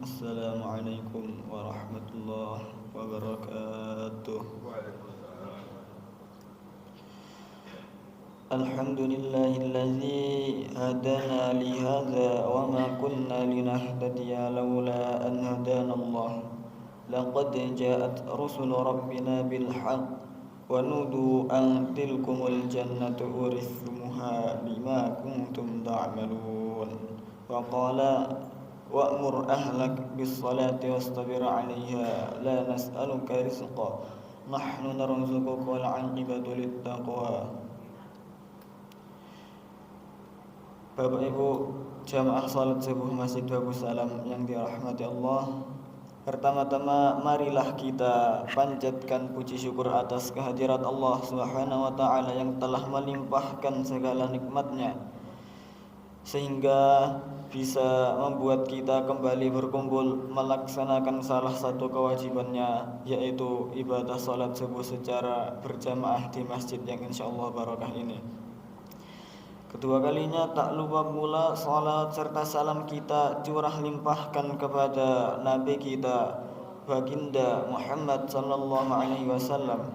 Assalamualaikum warahmatullahi wabarakatuh. Alhamdulillahilladzi hadana li hadza wa ma kunna linahtadiya laula an hadanallah. Laqad ja'at rusulu rabbina bil haqq wa nudu an tilkumul jannatu urithumuha bima kuntum ta'malun. Wa qala wa'mur ahlak bis-salati wastabir 'alaiha la nas'aluka rizqa nahnu narzuquka wal 'aqibatu lit-taqwa. Bapak Ibu jamaah salat subuh Masjid Babus Salam yang dirahmati Allah, pertama-tama marilah kita panjatkan puji syukur atas kehadirat Allah Subhanahu wa taala yang telah melimpahkan segala nikmatnya sehingga bisa membuat kita kembali berkumpul melaksanakan salah satu kewajibannya, yaitu ibadah salat subuh secara berjamaah di masjid yang insyaallah barokah ini. Kedua kalinya tak lupa pula salat serta salam kita curah limpahkan kepada Nabi kita Baginda Muhammad sallallahu alaihi wasallam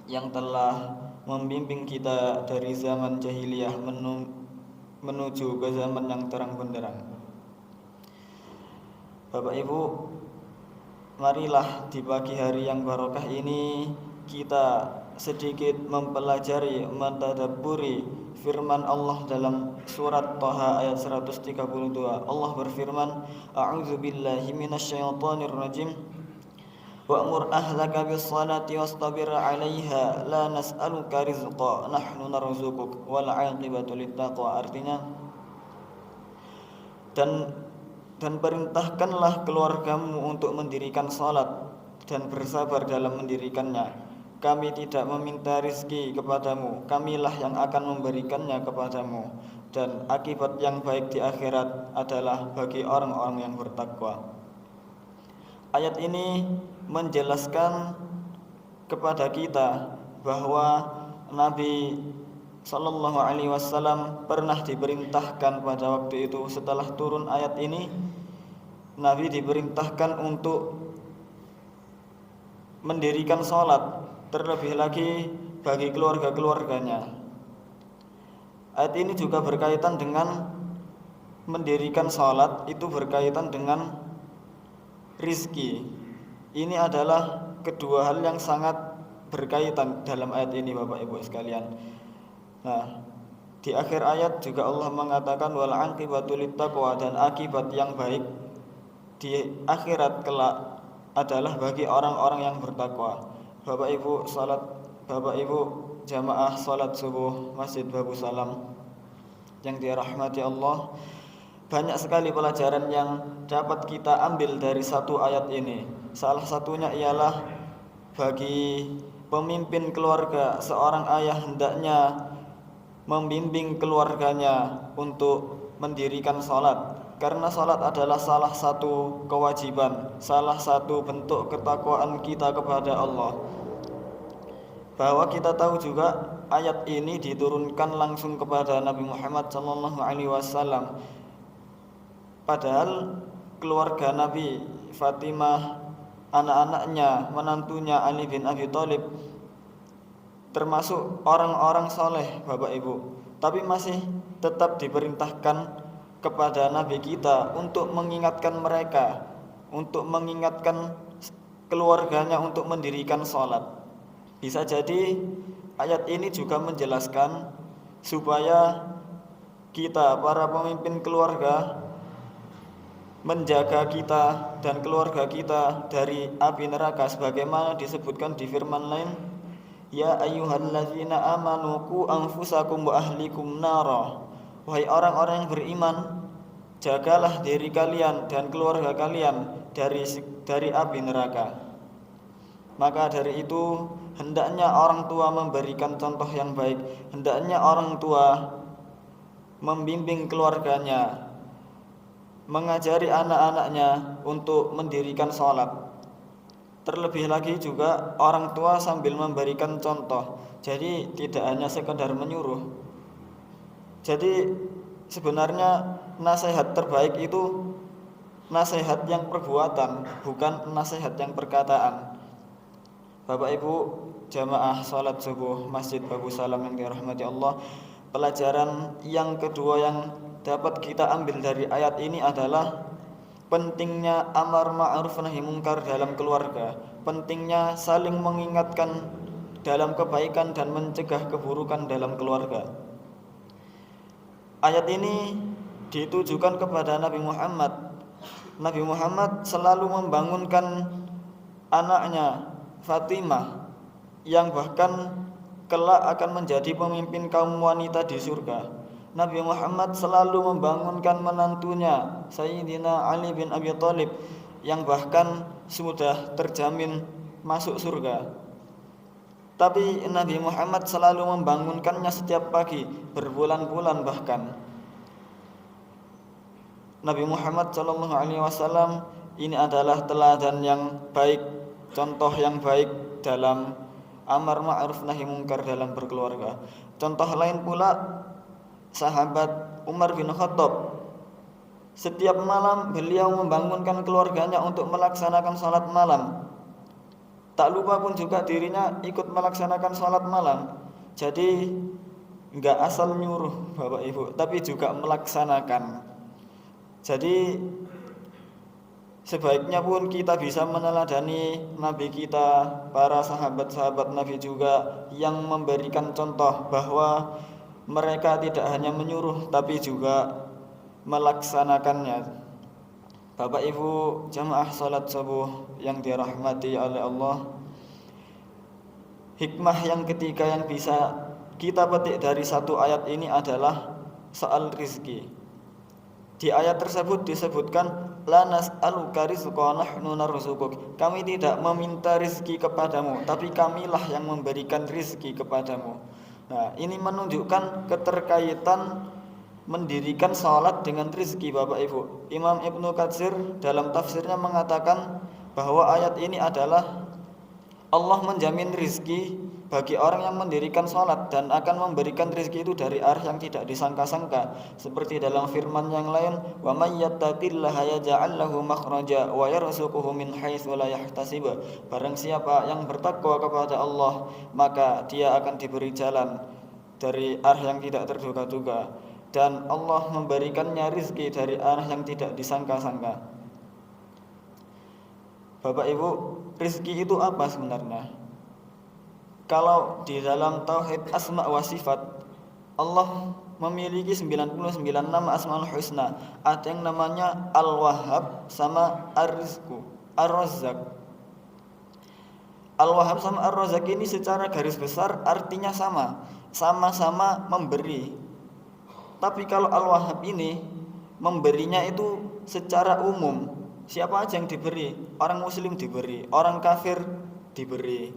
yang telah membimbing kita dari zaman jahiliyah menuju ke zaman yang terang benderang. Bapak Ibu, marilah di pagi hari yang barokah ini kita sedikit mempelajari, mentadabburi firman Allah dalam surat Thaha ayat 132. Allah berfirman, A'udzubillahi minasyaitonir rajim. Wa'mur ahlaka bis-salati wastabir 'alaiha la nas'aluka rizqa nahnu narzuquk wal 'aqibatu lit-taqwa. Artinya, dan perintahkanlah keluargamu untuk mendirikan salat dan bersabar dalam mendirikannya. Kami tidak meminta rizki kepadamu, kamilah yang akan memberikannya kepadamu, dan akibat yang baik di akhirat adalah bagi orang-orang yang bertakwa. Ayat ini menjelaskan kepada kita bahwa Nabi sallallahu alaihi wasallam pernah diperintahkan pada waktu itu setelah turun ayat ini, Nabi diperintahkan untuk mendirikan salat, terlebih lagi bagi keluarga-keluarganya. Ayat ini juga berkaitan dengan mendirikan salat, itu berkaitan dengan rizki. Ini adalah kedua hal yang sangat berkaitan dalam ayat ini, Bapak Ibu sekalian. Nah, di akhir ayat juga Allah mengatakan wal 'aqibatu lit-taqwa, dan akibat yang baik di akhirat kelak adalah bagi orang-orang yang bertakwa. Bapak Ibu jamaah salat subuh Masjid Babus Salam yang dirahmati Allah, banyak sekali pelajaran yang dapat kita ambil dari satu ayat ini. Salah satunya ialah bagi pemimpin keluarga, seorang ayah hendaknya membimbing keluarganya untuk mendirikan salat, karena salat adalah salah satu kewajiban, salah satu bentuk ketakwaan kita kepada Allah. Bahwa kita tahu juga ayat ini diturunkan langsung kepada Nabi Muhammad sallallahu alaihi wasallam. Padahal keluarga Nabi, Fatimah, anak-anaknya, menantunya Ali bin Abi Thalib termasuk orang-orang soleh, Bapak Ibu, tapi masih tetap diperintahkan kepada Nabi kita untuk mengingatkan mereka, untuk mengingatkan keluarganya untuk mendirikan salat. Bisa jadi ayat ini juga menjelaskan supaya kita, para pemimpin keluarga, menjaga kita dan keluarga kita dari api neraka, sebagaimana disebutkan di firman lain, ya ayyuhallazina amanu qu anfusakum wa ahlikum nara. Wahai orang-orang yang beriman, jagalah diri kalian dan keluarga kalian dari api neraka. Maka dari itu hendaknya orang tua memberikan contoh yang baik, hendaknya orang tua membimbing keluarganya, mengajari anak-anaknya untuk mendirikan salat. Terlebih lagi juga orang tua sambil memberikan contoh. Jadi tidak hanya sekedar menyuruh. Jadi sebenarnya nasihat terbaik itu nasihat yang perbuatan, bukan nasihat yang perkataan. Bapak Ibu jamaah salat subuh Masjid Babu Salam yang dirahmati Allah, pelajaran yang kedua yang dapat kita ambil dari ayat ini adalah pentingnya amar ma'ruf nahi mungkar dalam keluarga, pentingnya saling mengingatkan dalam kebaikan dan mencegah keburukan dalam keluarga. Ayat ini ditujukan kepada Nabi Muhammad. Nabi Muhammad selalu membangunkan anaknya Fatimah yang bahkan kelak akan menjadi pemimpin kaum wanita di surga. Nabi Muhammad selalu membangunkan menantunya Sayyidina Ali bin Abi Thalib yang bahkan sudah terjamin masuk surga. Tapi Nabi Muhammad selalu membangunkannya setiap pagi, berbulan-bulan bahkan. Nabi Muhammad SAW ini adalah teladan yang baik, contoh yang baik dalam amar ma'ruf nahi mungkar dalam berkeluarga. Contoh lain pula sahabat Umar bin Khattab. Setiap malam beliau membangunkan keluarganya untuk melaksanakan salat malam. Tak lupa pun juga dirinya ikut melaksanakan salat malam. Jadi enggak asal nyuruh Bapak Ibu, tapi juga melaksanakan. Jadi sebaiknya pun kita bisa meneladani Nabi kita, para sahabat-sahabat Nabi juga yang memberikan contoh bahwa mereka tidak hanya menyuruh tapi juga melaksanakannya. Bapak Ibu jamaah salat subuh yang dirahmati oleh Allah, hikmah yang ketiga yang bisa kita petik dari satu ayat ini adalah soal rizki. Di ayat tersebut disebutkan la nas'aluka rizqan nahnu narzuquk. Kami tidak meminta rizki kepadamu, tapi kamilah yang memberikan rizki kepadamu. Nah, ini menunjukkan keterkaitan mendirikan salat dengan rizki Bapak Ibu. Imam Ibnu Katsir dalam tafsirnya mengatakan bahwa ayat ini adalah Allah menjamin rizki bagi orang yang mendirikan salat dan akan memberikan rizki itu dari arah yang tidak disangka-sangka, seperti dalam firman yang lain, wa may yattaqillaha yaj'al lahu makhraja wa yarzuquhu min haitsu la yahtasib. Barang siapa yang bertakwa kepada Allah, maka dia akan diberi jalan dari arah yang tidak terduga-duga, dan Allah memberikannya rizki dari arah yang tidak disangka-sangka. Bapak Ibu, rizki itu apa sebenarnya? Kalau di dalam tauhid asma wa sifat, Allah memiliki 99 nama asmaul husna. Ada yang namanya Al-Wahhab sama Ar-Rizqu, Ar-Razzaq. Al-Wahhab sama Ar-Razzaq ini secara garis besar artinya sama, sama-sama memberi. Tapi kalau Al-Wahhab ini memberinya itu secara umum. Siapa aja yang diberi? Orang muslim diberi, orang kafir diberi,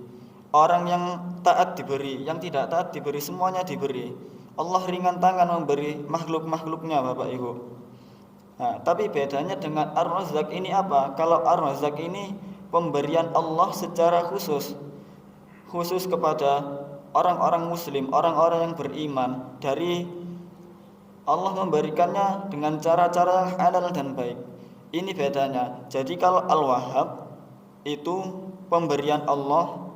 orang yang taat diberi, yang tidak taat diberi, semuanya diberi. Allah ringan tangan memberi makhluk-makhluknya Bapak Ibu. Nah, tapi bedanya dengan Ar-Razzaq ini apa? Kalau Ar-Razzaq ini pemberian Allah secara khusus kepada orang-orang muslim, orang-orang yang beriman. Dari Allah memberikannya dengan cara-cara yang halal dan baik. Ini bedanya. Jadi kalau Al-Wahhab itu pemberian Allah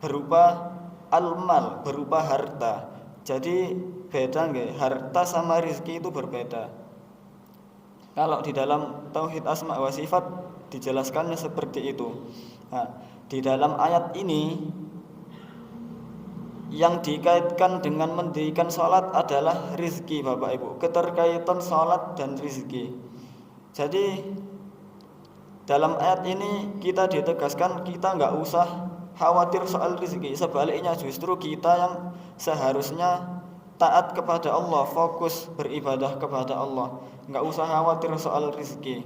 berupa al-mal, berupa harta. Jadi beda nggih, harta sama rizki itu berbeda. Kalau di dalam tauhid asma wa sifat dijelaskannya seperti itu. Nah, di dalam ayat ini yang dikaitkan dengan mendirikan salat adalah rizki Bapak Ibu. Keterkaitan salat dan rizki. Jadi dalam ayat ini kita ditegaskan kita nggak usah khawatir soal rizki. Sebaliknya justru kita yang seharusnya taat kepada Allah, fokus beribadah kepada Allah, nggak usah khawatir soal rizki.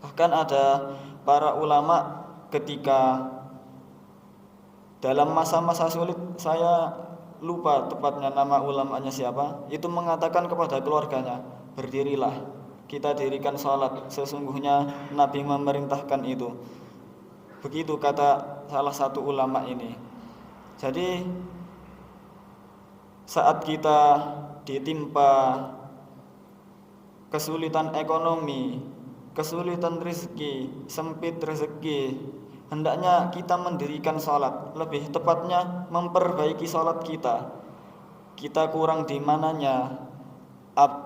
Bahkan ada para ulama ketika dalam masa-masa sulit, saya lupa tepatnya nama ulamanya siapa, itu mengatakan kepada keluarganya, berdirilah, kita dirikan salat, sesungguhnya Nabi memerintahkan itu. Begitu kata salah satu ulama ini. Jadi saat kita ditimpa kesulitan ekonomi, kesulitan rezeki, sempit rezeki, hendaknya kita mendirikan salat, lebih tepatnya memperbaiki salat kita. Kita kurang di mananya?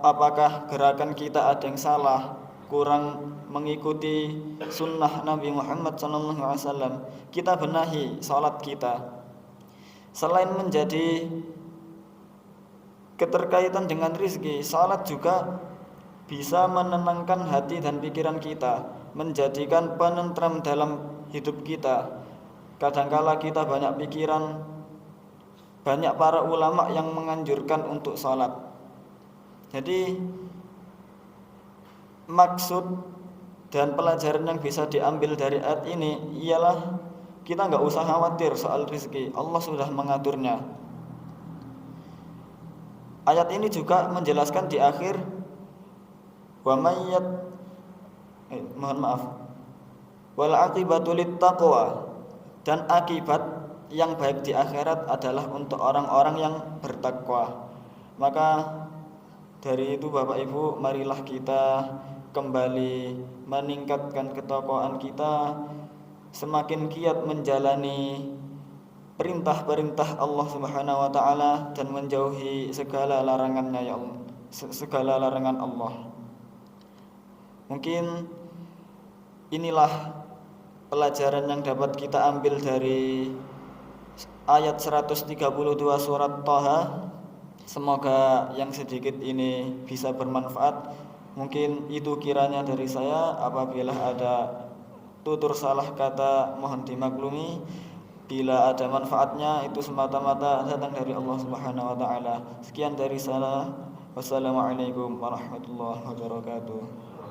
Apakah gerakan kita ada yang salah? Kurang mengikuti sunnah Nabi Muhammad SAW? Kita benahi salat kita. Selain menjadi keterkaitan dengan rizki, salat juga bisa menenangkan hati dan pikiran kita, menjadikan penentram dalam hidup kita. Kadangkala kita banyak pikiran, banyak para ulama yang menganjurkan untuk salat. Jadi maksud dan pelajaran yang bisa diambil dari ayat ini ialah kita nggak usah khawatir soal rizki, Allah sudah mengaturnya. Ayat ini juga menjelaskan di akhir wal aqibatu littaqwa, dan akibat yang baik di akhirat adalah untuk orang-orang yang bertakwa. Maka dari itu Bapak Ibu, marilah kita kembali meningkatkan ketakwaan kita, semakin giat menjalani perintah-perintah Allah Subhanahu wa taala dan menjauhi segala larangannya ya Allah, segala larangan Allah. Mungkin inilah pelajaran yang dapat kita ambil dari ayat 132 surat Thaha. Semoga yang sedikit ini bisa bermanfaat. Mungkin itu kiranya dari saya. Apabila ada tutur salah kata mohon dimaklumi. Bila ada manfaatnya itu semata-mata datang dari Allah Subhanahu wa taala. Sekian dari saya. Wassalamualaikum warahmatullahi wabarakatuh.